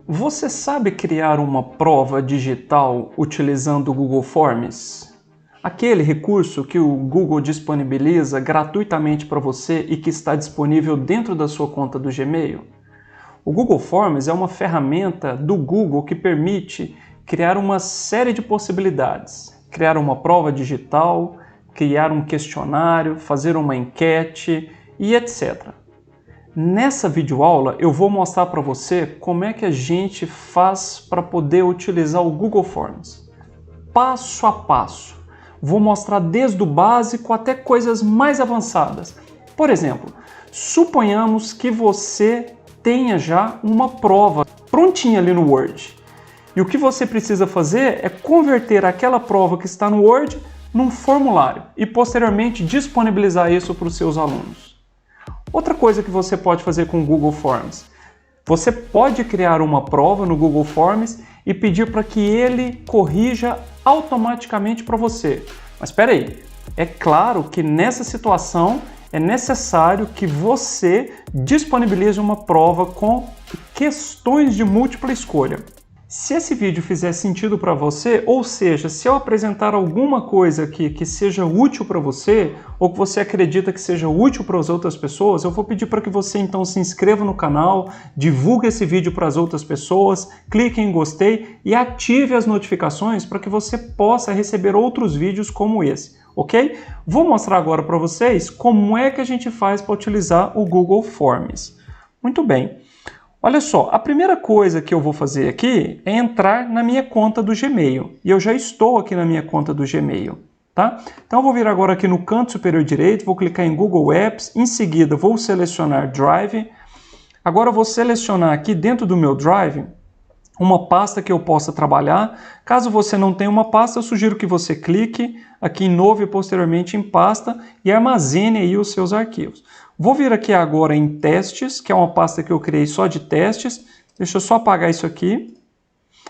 Você sabe criar uma prova digital utilizando o Google Forms? Aquele recurso que o Google disponibiliza gratuitamente para você e que está disponível dentro da sua conta do Gmail? O Google Forms é uma ferramenta do Google que permite criar uma série de possibilidades. Criar uma prova digital, criar um questionário, fazer uma enquete e etc. Nessa videoaula eu vou mostrar para você como é que a gente faz para poder utilizar o Google Forms. Passo a passo. Vou mostrar desde o básico até coisas mais avançadas. Por exemplo, suponhamos que você tenha já uma prova prontinha ali no Word. E o que você precisa fazer é converter aquela prova que está no Word num formulário e posteriormente disponibilizar isso para os seus alunos. Outra coisa que você pode fazer com o Google Forms, você pode criar uma prova no Google Forms e pedir para que ele corrija automaticamente para você. Mas espera aí, é claro que nessa situação é necessário que você disponibilize uma prova com questões de múltipla escolha. Se esse vídeo fizer sentido para você, ou seja, se eu apresentar alguma coisa aqui que seja útil para você, ou que você acredita que seja útil para as outras pessoas, eu vou pedir para que você então se inscreva no canal, divulgue esse vídeo para as outras pessoas, clique em gostei e ative as notificações para que você possa receber outros vídeos como esse, ok? Vou mostrar agora para vocês como é que a gente faz para utilizar o Google Forms. Muito bem. Olha só, a primeira coisa que eu vou fazer aqui é entrar na minha conta do Gmail. E eu já estou aqui na minha conta do Gmail, tá? Então eu vou vir agora aqui no canto superior direito, vou clicar em Google Apps, em seguida vou selecionar Drive. Agora eu vou selecionar aqui dentro do meu Drive uma pasta que eu possa trabalhar. Caso você não tenha uma pasta, eu sugiro que você clique aqui em Novo e posteriormente em Pasta e armazene aí os seus arquivos. Vou vir aqui agora em Testes, que é uma pasta que eu criei só de testes. Deixa eu só apagar isso aqui.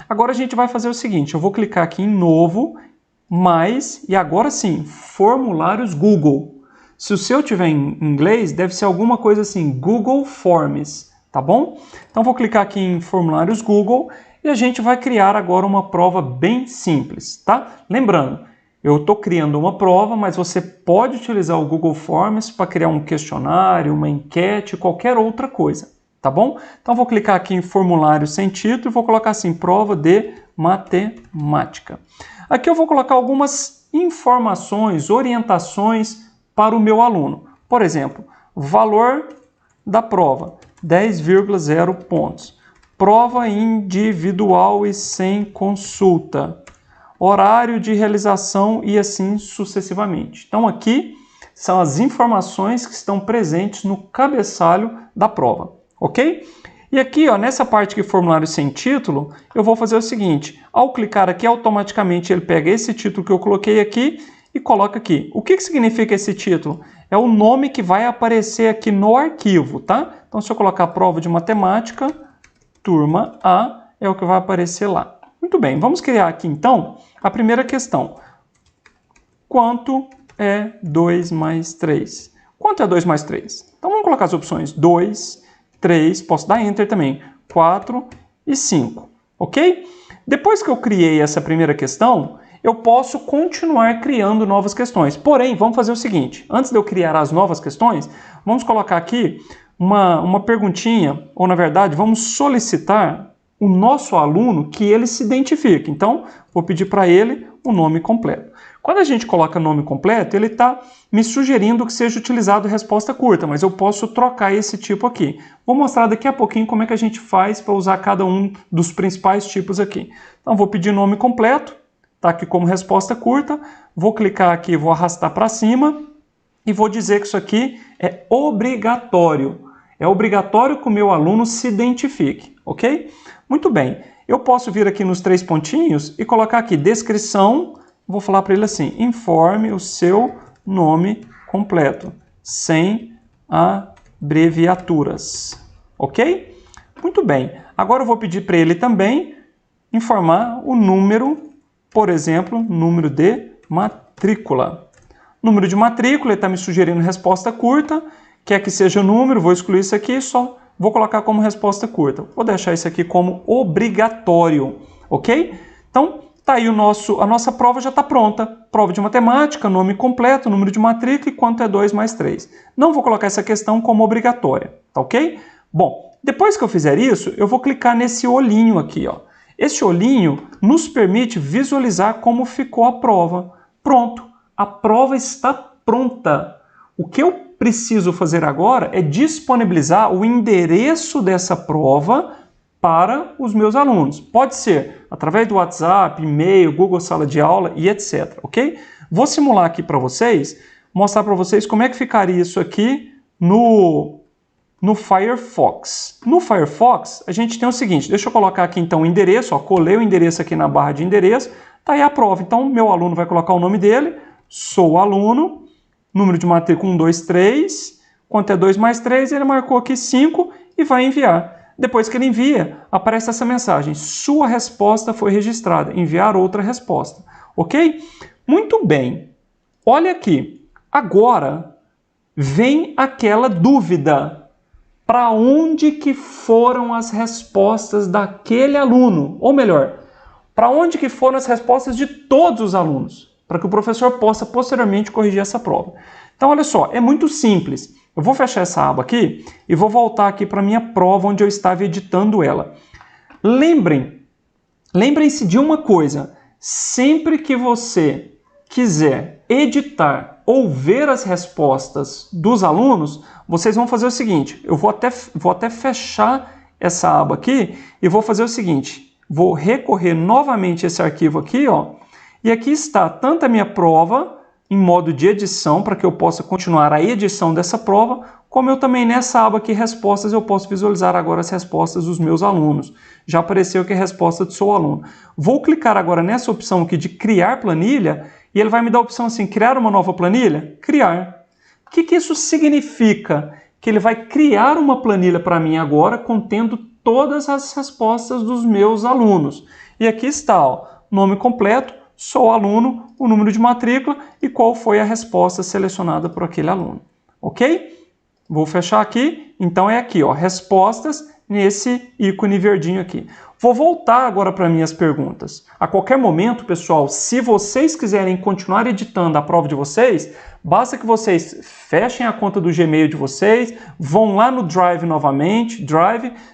Agora a gente vai fazer o seguinte, eu vou clicar aqui em Novo, Mais, e agora sim, Formulários Google. Se o seu tiver em inglês, deve ser alguma coisa assim, Google Forms, tá bom? Então vou clicar aqui em Formulários Google e a gente vai criar agora uma prova bem simples, tá? Lembrando, eu estou criando uma prova, mas você pode utilizar o Google Forms para criar um questionário, uma enquete, qualquer outra coisa, tá bom? Então vou clicar aqui em formulário sem título e vou colocar assim, prova de matemática. Aqui eu vou colocar algumas informações, orientações para o meu aluno. Por exemplo, valor da prova, 10,0 pontos. Prova individual e sem consulta. Horário de realização e assim sucessivamente. Então aqui são as informações que estão presentes no cabeçalho da prova, ok? E aqui, ó, nessa parte de formulário sem título, eu vou fazer o seguinte, ao clicar aqui, automaticamente ele pega esse título que eu coloquei aqui e coloca aqui. O que significa esse título? É o nome que vai aparecer aqui no arquivo, tá? Então se eu colocar prova de matemática, turma A, é o que vai aparecer lá. Muito bem, vamos criar aqui então a primeira questão. Quanto é 2 mais 3? Quanto é 2 mais 3? Então vamos colocar as opções 2, 3, posso dar Enter também, 4 e 5, ok? Depois que eu criei essa primeira questão, eu posso continuar criando novas questões. Porém, vamos fazer o seguinte, antes de eu criar as novas questões, vamos colocar aqui uma perguntinha, ou na verdade, vamos solicitar o nosso aluno que ele se identifique. Então, vou pedir para ele o nome completo. Quando a gente coloca nome completo, ele está me sugerindo que seja utilizado resposta curta, mas eu posso trocar esse tipo aqui. Vou mostrar daqui a pouquinho como é que a gente faz para usar cada um dos principais tipos aqui. Então, vou pedir nome completo, está aqui como resposta curta, vou clicar aqui, vou arrastar para cima e vou dizer que isso aqui é obrigatório. É obrigatório que o meu aluno se identifique, ok? Muito bem, eu posso vir aqui nos 3 pontinhos e colocar aqui descrição, vou falar para ele assim, informe o seu nome completo, sem abreviaturas, ok? Muito bem, agora eu vou pedir para ele também informar o número, por exemplo, número de matrícula. Número de matrícula, ele está me sugerindo resposta curta, quer que seja número, vou excluir isso aqui, só vou colocar como resposta curta. Vou deixar isso aqui como obrigatório, ok? Então, tá aí a nossa prova já está pronta. Prova de matemática, nome completo, número de matrícula e quanto é 2 mais 3. Não vou colocar essa questão como obrigatória, tá ok? Bom, depois que eu fizer isso, eu vou clicar nesse olhinho aqui, ó. Esse olhinho nos permite visualizar como ficou a prova. Pronto, a prova está pronta. O que eu preciso fazer agora é disponibilizar o endereço dessa prova para os meus alunos. Pode ser através do WhatsApp, e-mail, Google Sala de Aula e etc, ok? Vou simular aqui para vocês, mostrar para vocês como é que ficaria isso aqui no Firefox. No Firefox, a gente tem o seguinte, deixa eu colocar aqui então o endereço, ó, colei o endereço aqui na barra de endereço, tá aí a prova. Então, meu aluno vai colocar o nome dele, sou aluno, número de matrícula 1, 2, 3, quanto é 2 mais 3, ele marcou aqui 5 e vai enviar. Depois que ele envia, aparece essa mensagem, sua resposta foi registrada, enviar outra resposta, ok? Muito bem, olha aqui, agora vem aquela dúvida, para onde que foram as respostas daquele aluno? Ou melhor, para onde que foram as respostas de todos os alunos? Para que o professor possa posteriormente corrigir essa prova. Então, olha só, é muito simples. Eu vou fechar essa aba aqui e vou voltar aqui para a minha prova onde eu estava editando ela. Lembrem-se de uma coisa, sempre que você quiser editar ou ver as respostas dos alunos, vocês vão fazer o seguinte, eu vou até fechar essa aba aqui e vou fazer o seguinte, vou recorrer novamente esse arquivo aqui, ó, e aqui está tanto a minha prova em modo de edição, para que eu possa continuar a edição dessa prova, como eu também nessa aba aqui, respostas, eu posso visualizar agora as respostas dos meus alunos. Já apareceu aqui a resposta do seu aluno. Vou clicar agora nessa opção aqui de criar planilha, e ele vai me dar a opção assim, criar uma nova planilha? Criar. O que isso significa? Que ele vai criar uma planilha para mim agora, contendo todas as respostas dos meus alunos. E aqui está, ó, nome completo, sou aluno, o número de matrícula e qual foi a resposta selecionada por aquele aluno. Ok? Vou fechar aqui. Então é aqui, ó, respostas nesse ícone verdinho aqui. Vou voltar agora para minhas perguntas. A qualquer momento, pessoal, se vocês quiserem continuar editando a prova de vocês, basta que vocês fechem a conta do Gmail de vocês, vão lá no Drive novamente,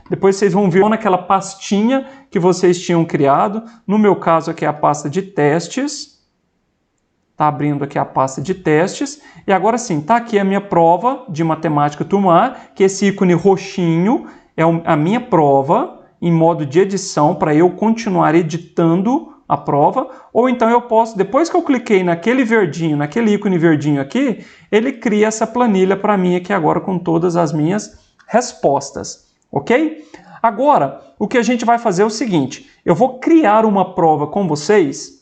depois vocês vão ver naquela pastinha que vocês tinham criado. No meu caso aqui é a pasta de testes. Está abrindo aqui a pasta de testes. E agora sim, está aqui a minha prova de matemática turma A, que esse ícone roxinho é a minha prova em modo de edição para eu continuar editando a prova. Ou então eu posso, depois que eu cliquei naquele verdinho, naquele ícone verdinho aqui, ele cria essa planilha para mim aqui agora com todas as minhas respostas. Ok? Agora, o que a gente vai fazer é o seguinte, eu vou criar uma prova com vocês.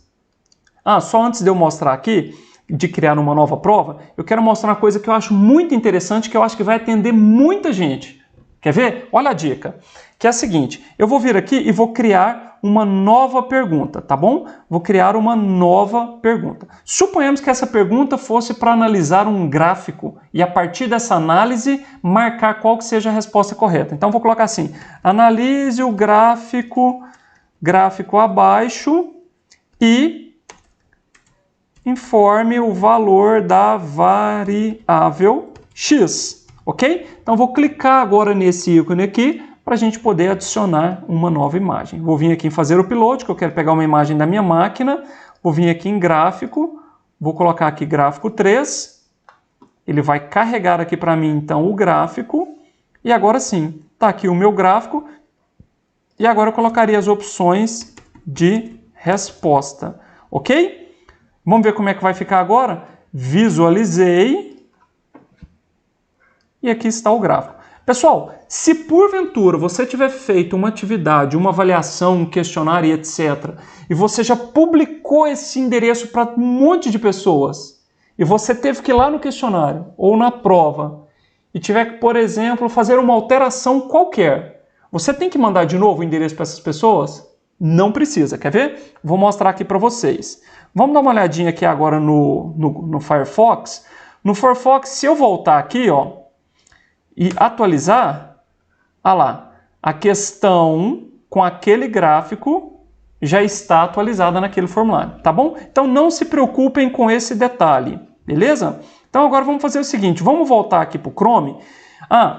Só antes de eu mostrar aqui, de criar uma nova prova, eu quero mostrar uma coisa que eu acho muito interessante, que eu acho que vai atender muita gente. Quer ver? Olha a dica, que é a seguinte, eu vou vir aqui e vou criar uma nova pergunta, tá bom? Vou criar uma nova pergunta. Suponhamos que essa pergunta fosse para analisar um gráfico e a partir dessa análise marcar qual que seja a resposta correta. Então vou colocar assim, analise o gráfico abaixo e informe o valor da variável x, ok? Então vou clicar agora nesse ícone aqui para a gente poder adicionar uma nova imagem. Vou vir aqui em fazer o upload, que eu quero pegar uma imagem da minha máquina, vou vir aqui em gráfico, vou colocar aqui gráfico 3, ele vai carregar aqui para mim então o gráfico, e agora sim, está aqui o meu gráfico, e agora eu colocaria as opções de resposta, ok? Vamos ver como é que vai ficar agora? Visualizei. E aqui está o gráfico. Pessoal, se porventura você tiver feito uma atividade, uma avaliação, um questionário e etc., e você já publicou esse endereço para um monte de pessoas, e você teve que ir lá no questionário ou na prova, e tiver que, por exemplo, fazer uma alteração qualquer, você tem que mandar de novo o endereço para essas pessoas? Não precisa, quer ver? Vou mostrar aqui para vocês. Vamos dar uma olhadinha aqui agora no Firefox. No Firefox, se eu voltar aqui, ó, e atualizar, Ah lá, a questão com aquele gráfico já está atualizada naquele formulário, tá bom? Então não se preocupem com esse detalhe, beleza? Então agora vamos fazer o seguinte, vamos voltar aqui para o Chrome.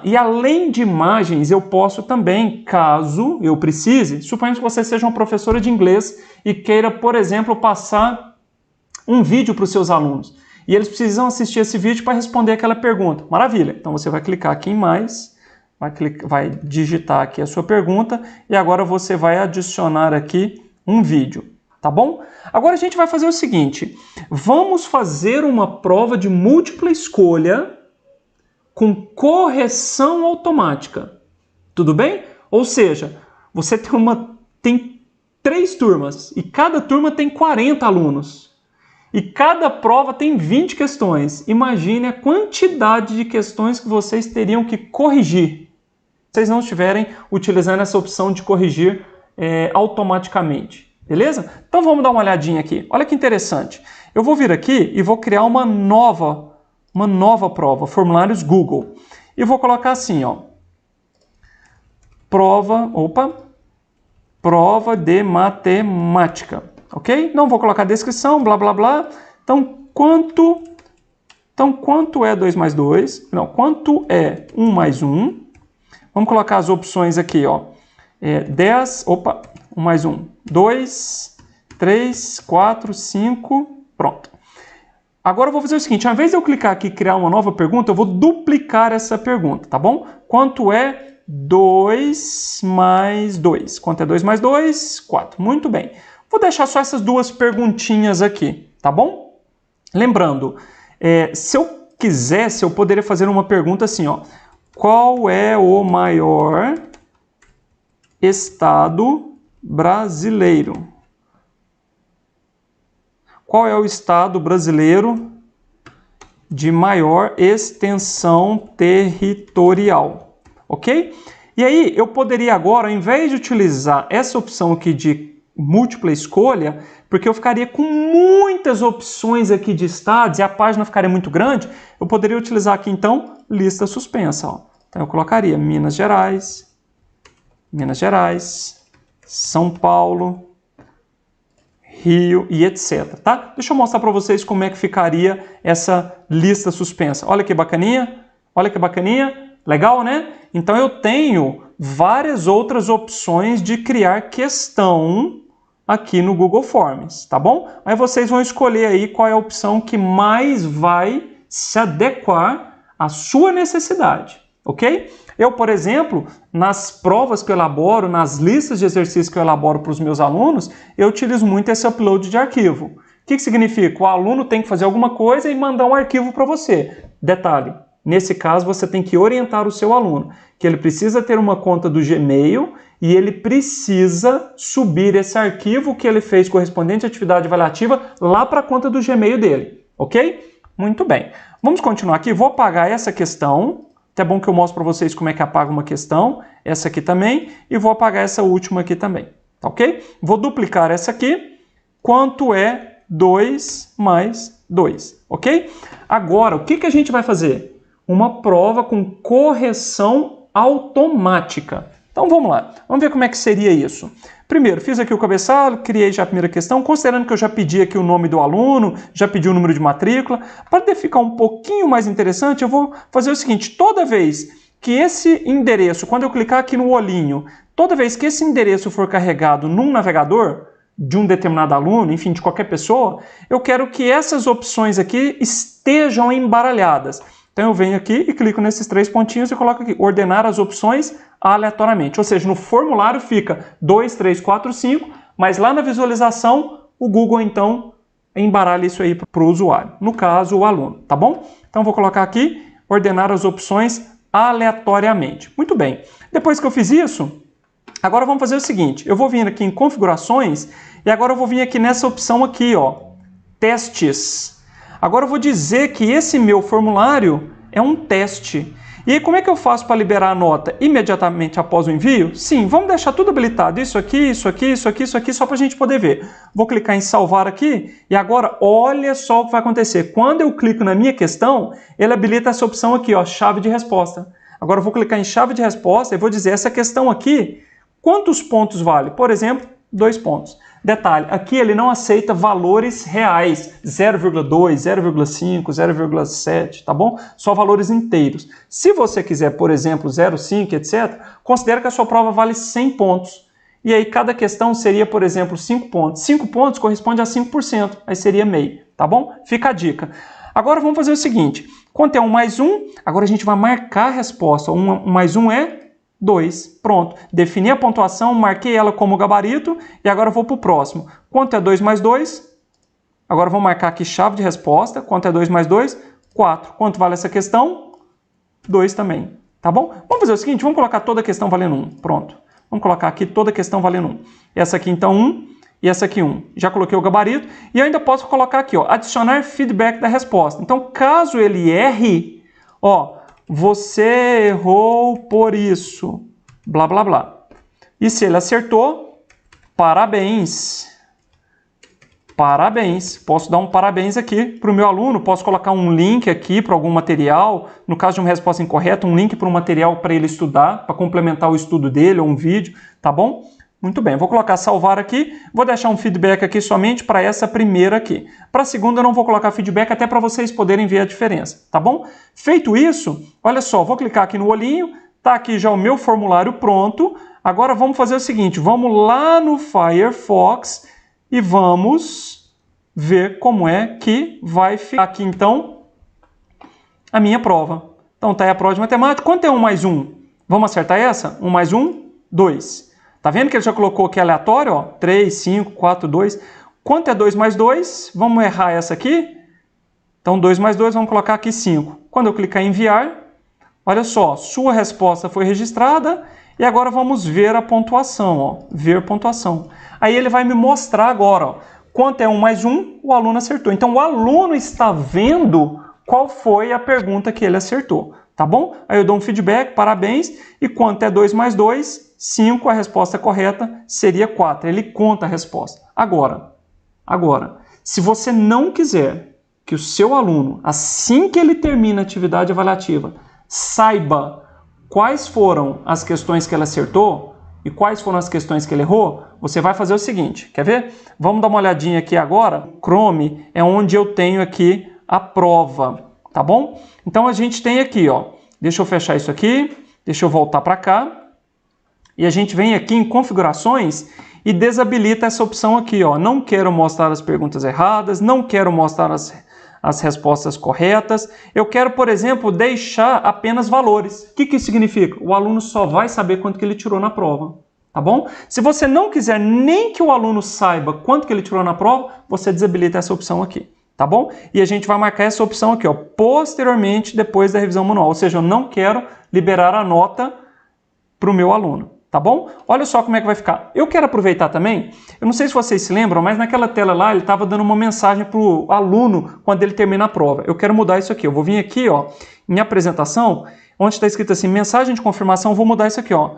E além de imagens, eu posso também, caso eu precise, suponhamos que você seja uma professora de inglês e queira, por exemplo, passar um vídeo para os seus alunos. E eles precisam assistir esse vídeo para responder aquela pergunta. Maravilha! Então você vai clicar aqui em mais, vai digitar aqui a sua pergunta e agora você vai adicionar aqui um vídeo, tá bom? Agora a gente vai fazer o seguinte, vamos fazer uma prova de múltipla escolha com correção automática, tudo bem? Ou seja, você tem 3 turmas e cada turma tem 40 alunos. E cada prova tem 20 questões. Imagine a quantidade de questões que vocês teriam que corrigir se vocês não estiverem utilizando essa opção de corrigir automaticamente. Beleza? Então vamos dar uma olhadinha aqui. Olha que interessante. Eu vou vir aqui e vou criar uma nova prova, formulários Google. E vou colocar assim, ó. Prova de matemática. Ok? Não vou colocar descrição, blá, blá, blá. Então, quanto é 2 mais 2? Não, quanto é 1 mais 1? Vamos colocar as opções aqui, ó. 1 mais 1. 2, 3, 4, 5, pronto. Agora eu vou fazer o seguinte, ao invés de eu clicar aqui e criar uma nova pergunta, eu vou duplicar essa pergunta, tá bom? Quanto é 2 mais 2? Quanto é 2 mais 2? 4. Muito bem. Vou deixar só essas 2 perguntinhas aqui, tá bom? Lembrando, se eu quisesse, eu poderia fazer uma pergunta assim, ó. Qual é o maior estado brasileiro? Qual é o estado brasileiro de maior extensão territorial? Ok? E aí, eu poderia agora, ao invés de utilizar essa opção aqui de múltipla escolha, porque eu ficaria com muitas opções aqui de estados e a página ficaria muito grande, eu poderia utilizar aqui, então, lista suspensa. Ó. Então, eu colocaria Minas Gerais, São Paulo, Rio e etc. Tá? Deixa eu mostrar para vocês como é que ficaria essa lista suspensa. Olha que bacaninha, legal, né? Então, eu tenho várias outras opções de criar questão aqui no Google Forms, tá bom? Aí vocês vão escolher aí qual é a opção que mais vai se adequar à sua necessidade, ok? Eu, por exemplo, nas provas que eu elaboro, nas listas de exercícios que eu elaboro para os meus alunos, eu utilizo muito esse upload de arquivo. O que significa? O aluno tem que fazer alguma coisa e mandar um arquivo para você. Detalhe, nesse caso você tem que orientar o seu aluno, que ele precisa ter uma conta do Gmail e ele precisa subir esse arquivo que ele fez correspondente à atividade avaliativa lá para a conta do Gmail dele, ok? Muito bem. Vamos continuar aqui. Vou apagar essa questão. Até bom que eu mostro para vocês como é que apaga uma questão. Essa aqui também. E vou apagar essa última aqui também, tá ok? Vou duplicar essa aqui. Quanto é 2 mais 2, ok? Agora, o que a gente vai fazer? Uma prova com correção automática. Então vamos lá, vamos ver como é que seria isso. Primeiro, fiz aqui o cabeçalho, criei já a primeira questão, considerando que eu já pedi aqui o nome do aluno, já pedi o número de matrícula. Para ficar um pouquinho mais interessante, eu vou fazer o seguinte, toda vez que esse endereço, quando eu clicar aqui no olhinho, toda vez que esse endereço for carregado num navegador de um determinado aluno, enfim, de qualquer pessoa, eu quero que essas opções aqui estejam embaralhadas. Então eu venho aqui e clico nesses 3 pontinhos e coloco aqui, ordenar as opções aleatoriamente. Ou seja, no formulário fica 2, 3, 4, 5, mas lá na visualização o Google então embaralha isso aí para o usuário. No caso, o aluno, tá bom? Então vou colocar aqui, ordenar as opções aleatoriamente. Muito bem. Depois que eu fiz isso, agora vamos fazer o seguinte. Eu vou vir aqui em configurações e agora eu vou vir aqui nessa opção aqui, ó, testes. Agora eu vou dizer que esse meu formulário é um teste. E aí como é que eu faço para liberar a nota imediatamente após o envio? Sim, vamos deixar tudo habilitado. Isso aqui, só para a gente poder ver. Vou clicar em salvar aqui e agora olha só o que vai acontecer. Quando eu clico na minha questão, ele habilita essa opção aqui, ó, chave de resposta. Agora eu vou clicar em chave de resposta e vou dizer essa questão aqui, quantos pontos vale? Por exemplo, 2 pontos. Detalhe, aqui ele não aceita valores reais, 0,2, 0,5, 0,7, tá bom? Só valores inteiros. Se você quiser, por exemplo, 0,5, etc., considere que a sua prova vale 100 pontos. E aí cada questão seria, por exemplo, 5 pontos. 5 pontos corresponde a 5%, aí seria meio, tá bom? Fica a dica. Agora vamos fazer o seguinte, quanto é 1 mais 1, agora a gente vai marcar a resposta. 1 mais 1 é 2. Pronto. Defini a pontuação, marquei ela como gabarito e agora eu vou para o próximo. Quanto é 2 mais 2? Agora vou marcar aqui chave de resposta. Quanto é 2 mais 2? 4. Quanto vale essa questão? 2 também. Tá bom? Vamos fazer o seguinte, vamos colocar toda a questão valendo 1. Pronto. Vamos colocar aqui toda a questão valendo 1. Essa aqui então 1 e essa aqui 1. Já coloquei o gabarito e eu ainda posso colocar aqui, ó, adicionar feedback da resposta. Então, caso ele erre, ó, você errou por isso, blá, blá, blá. E se ele acertou, parabéns. Parabéns. Posso dar um parabéns aqui para o meu aluno, posso colocar um link aqui para algum material, no caso de uma resposta incorreta, um link para um material para ele estudar, para complementar o estudo dele, ou um vídeo, tá bom? Muito bem, vou colocar salvar aqui, vou deixar um feedback aqui somente para essa primeira aqui. Para a segunda eu não vou colocar feedback até para vocês poderem ver a diferença, tá bom? Feito isso, olha só, vou clicar aqui no olhinho, tá aqui já o meu formulário pronto. Agora vamos fazer o seguinte, vamos lá no Firefox e vamos ver como é que vai ficar aqui então a minha prova. Então tá aí a prova de matemática. Quanto é 1 mais 1? Vamos acertar essa? 1 mais 1, 2. Tá vendo que ele já colocou aqui aleatório? Ó? 3, 5, 4, 2. Quanto é 2 mais 2? Vamos errar essa aqui. Então 2 mais 2, vamos colocar aqui 5. Quando eu clicar em enviar, olha só, sua resposta foi registrada e agora vamos ver a pontuação. Ó, ver pontuação. Aí ele vai me mostrar agora, ó, quanto é 1 mais 1, o aluno acertou. Então o aluno está vendo qual foi a pergunta que ele acertou. Tá bom? Aí eu dou um feedback, parabéns. E quanto é 2 mais 2? 5, a resposta correta seria 4. Ele conta a resposta. Agora, se você não quiser que o seu aluno, assim que ele termina a atividade avaliativa, saiba quais foram as questões que ele acertou e quais foram as questões que ele errou, você vai fazer o seguinte, quer ver? Vamos dar uma olhadinha aqui agora. Chrome é onde eu tenho aqui a prova, tá bom? Então a gente tem aqui, ó, deixa eu fechar isso aqui, deixa eu voltar para cá. E a gente vem aqui em configurações e desabilita essa opção aqui, ó. Não quero mostrar as perguntas erradas, não quero mostrar as respostas corretas. Eu quero, por exemplo, deixar apenas valores. O que isso significa? O aluno só vai saber quanto que ele tirou na prova, tá bom? Se você não quiser nem que o aluno saiba quanto que ele tirou na prova, você desabilita essa opção aqui, tá bom? E a gente vai marcar essa opção aqui, ó, posteriormente, depois da revisão manual. Ou seja, eu não quero liberar a nota para o meu aluno. Tá bom? Olha só como é que vai ficar. Eu quero aproveitar também, eu não sei se vocês se lembram, mas naquela tela lá ele estava dando uma mensagem para o aluno quando ele termina a prova. Eu quero mudar isso aqui. Eu vou vir aqui, ó, em apresentação, onde está escrito assim, mensagem de confirmação, vou mudar isso aqui, ó.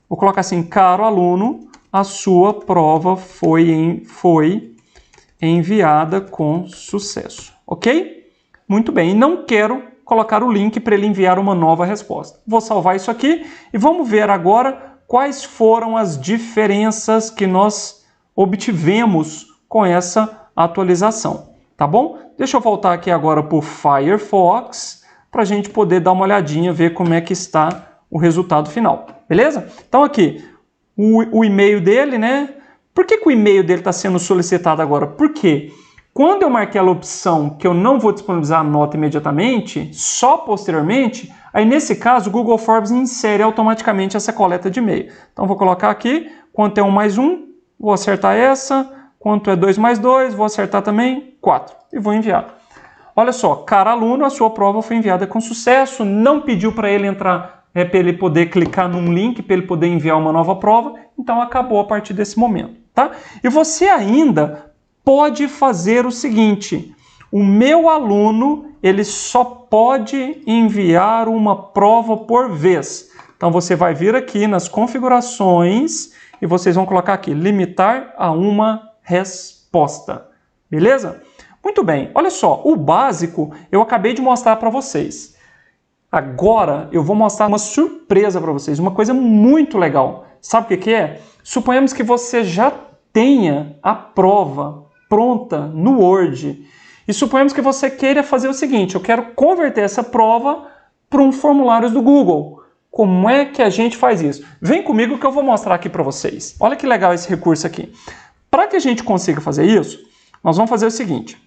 Vou colocar assim, caro aluno, a sua prova foi enviada com sucesso. Ok? Muito bem. E não quero colocar o link para ele enviar uma nova resposta. Vou salvar isso aqui e vamos ver agora quais foram as diferenças que nós obtivemos com essa atualização, tá bom? Deixa eu voltar aqui agora para o Firefox para a gente poder dar uma olhadinha, ver como é que está o resultado final, beleza? Então aqui, o e-mail dele, né? Por que o e-mail dele está sendo solicitado agora? Porque quando eu marquei a opção que eu não vou disponibilizar a nota imediatamente, só posteriormente, aí nesse caso o Google Forms insere automaticamente essa coleta de e-mail. Então vou colocar aqui, quanto é 1 mais 1, vou acertar essa, quanto é 2 mais 2, vou acertar também 4 e vou enviar. Olha só, caro aluno, a sua prova foi enviada com sucesso, não pediu para ele entrar, para ele poder clicar num link, para ele poder enviar uma nova prova, então acabou a partir desse momento, tá? E você ainda pode fazer o seguinte, o meu aluno, ele só pode enviar uma prova por vez. Então você vai vir aqui nas configurações e vocês vão colocar aqui, limitar a uma resposta, beleza? Muito bem, olha só, o básico eu acabei de mostrar para vocês. Agora eu vou mostrar uma surpresa para vocês, uma coisa muito legal. Sabe o que é? Suponhamos que você já tenha a prova pronta no Word. E suponhamos que você queira fazer o seguinte, eu quero converter essa prova para um formulário do Google. Como é que a gente faz isso? Vem comigo que eu vou mostrar aqui para vocês. Olha que legal esse recurso aqui. Para que a gente consiga fazer isso, nós vamos fazer o seguinte.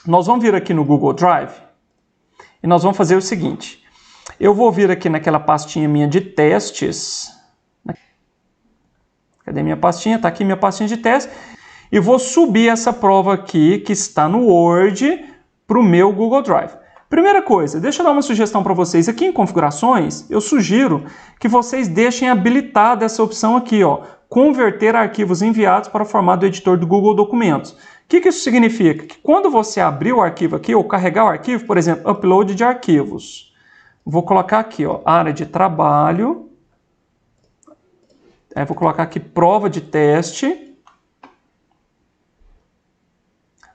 Nós vamos vir aqui no Google Drive e nós vamos fazer o seguinte. Eu vou vir aqui naquela pastinha minha de testes. Cadê minha pastinha? Está aqui minha pastinha de testes. E vou subir essa prova aqui, que está no Word, para o meu Google Drive. Primeira coisa, deixa eu dar uma sugestão para vocês. Aqui em configurações, eu sugiro que vocês deixem habilitada essa opção aqui, ó, converter arquivos enviados para o formato do editor do Google Documentos. O que isso significa? Que quando você abrir o arquivo aqui, ou carregar o arquivo, por exemplo, upload de arquivos. Vou colocar aqui, ó, área de trabalho. Vou colocar aqui prova de teste.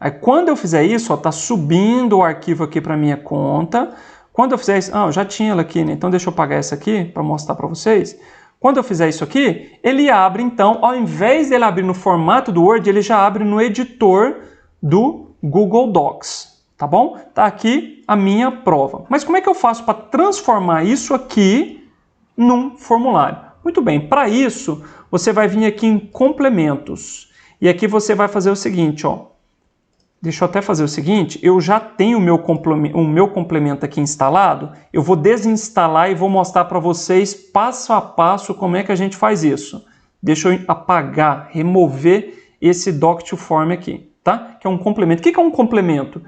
Aí quando eu fizer isso, está subindo o arquivo aqui para minha conta. Quando eu fizer isso, eu já tinha ela aqui, né? Então deixa eu apagar essa aqui para mostrar para vocês. Quando eu fizer isso aqui, ele abre então, ao invés dele abrir no formato do Word, ele já abre no editor do Google Docs, tá bom? Tá aqui a minha prova. Mas como é que eu faço para transformar isso aqui num formulário? Muito bem, para isso, você vai vir aqui em complementos. E aqui você vai fazer o seguinte, ó. Deixa eu até fazer o seguinte, eu já tenho o meu complemento aqui instalado, eu vou desinstalar e vou mostrar para vocês passo a passo como é que a gente faz isso. Deixa eu apagar, remover esse Doc2Form aqui, tá? Que é um complemento. O que é um complemento?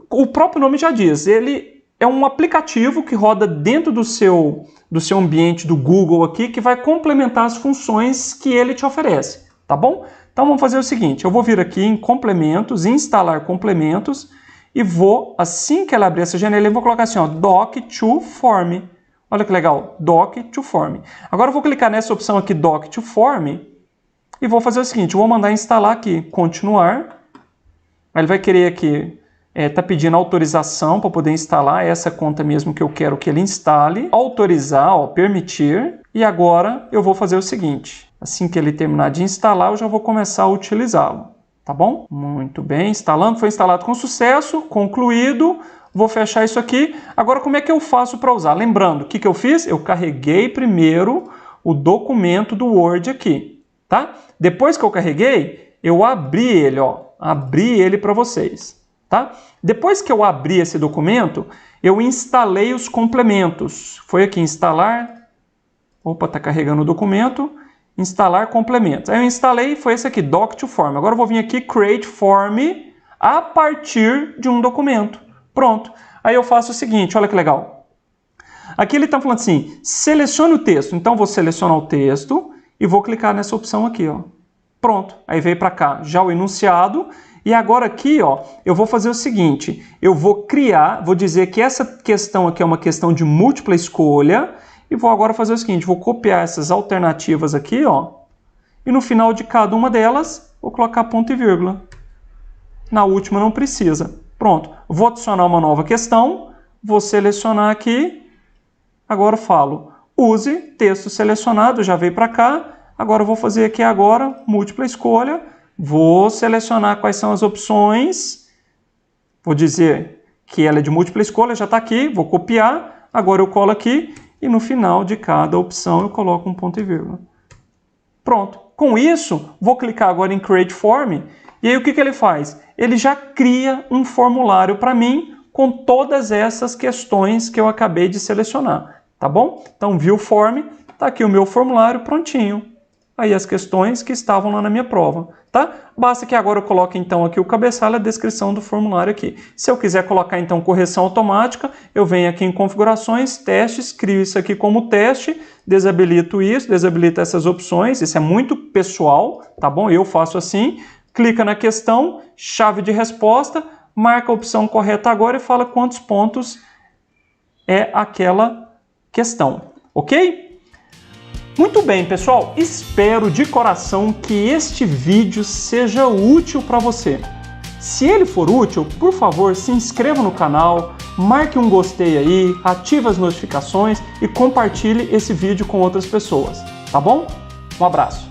O próprio nome já diz, ele é um aplicativo que roda dentro do seu ambiente do Google aqui, que vai complementar as funções que ele te oferece, tá bom? Então vamos fazer o seguinte, eu vou vir aqui em complementos, instalar complementos e vou, assim que ela abrir essa janela, eu vou colocar assim, ó, Doc2Form. Olha que legal, Doc2Form. Agora eu vou clicar nessa opção aqui, Doc2Form, e vou fazer o seguinte, eu vou mandar instalar aqui, continuar. Aí ele vai querer aqui, tá pedindo autorização para poder instalar essa conta mesmo que eu quero que ele instale. Autorizar, ó, permitir. E agora eu vou fazer o seguinte, assim que ele terminar de instalar, eu já vou começar a utilizá-lo, tá bom? Muito bem, instalando, foi instalado com sucesso, concluído, vou fechar isso aqui. Agora como é que eu faço para usar? Lembrando, o que eu fiz? Eu carreguei primeiro o documento do Word aqui, tá? Depois que eu carreguei, eu abri ele, ó, abri ele para vocês, tá? Depois que eu abri esse documento, eu instalei os complementos. Foi aqui, instalar, opa, tá carregando o documento, instalar complementos. Aí eu instalei, foi esse aqui, Doc2Form. Agora eu vou vir aqui, Create Form, a partir de um documento. Pronto. Aí eu faço o seguinte, olha que legal. Aqui ele está falando assim, selecione o texto. Então vou selecionar o texto e vou clicar nessa opção aqui, ó. Pronto. Aí veio para cá já o enunciado. E agora aqui, ó, eu vou fazer o seguinte, eu vou criar, vou dizer que essa questão aqui é uma questão de múltipla escolha. E vou agora fazer o seguinte, vou copiar essas alternativas aqui, ó, e no final de cada uma delas, vou colocar ponto e vírgula. Na última não precisa. Pronto, vou adicionar uma nova questão, vou selecionar aqui, agora eu falo, use texto selecionado, já veio para cá, agora eu vou fazer aqui agora, múltipla escolha, vou selecionar quais são as opções, vou dizer que ela é de múltipla escolha, já está aqui, vou copiar, agora eu colo aqui, e no final de cada opção eu coloco um ponto e vírgula. Pronto. Com isso, vou clicar agora em Create Form, e aí o que ele faz? Ele já cria um formulário para mim com todas essas questões que eu acabei de selecionar, tá bom? Então, View Form, tá aqui o meu formulário prontinho. Aí as questões que estavam lá na minha prova, tá? Basta que agora eu coloque então aqui o cabeçalho, a descrição do formulário aqui. Se eu quiser colocar então correção automática, eu venho aqui em configurações, testes, crio isso aqui como teste, desabilito isso, desabilito essas opções, isso é muito pessoal, tá bom? Eu faço assim, clica na questão, chave de resposta, marca a opção correta agora e fala quantos pontos é aquela questão, ok? Muito bem, pessoal, espero de coração que este vídeo seja útil para você. Se ele for útil, por favor, se inscreva no canal, marque um gostei aí, ative as notificações e compartilhe esse vídeo com outras pessoas, tá bom? Um abraço!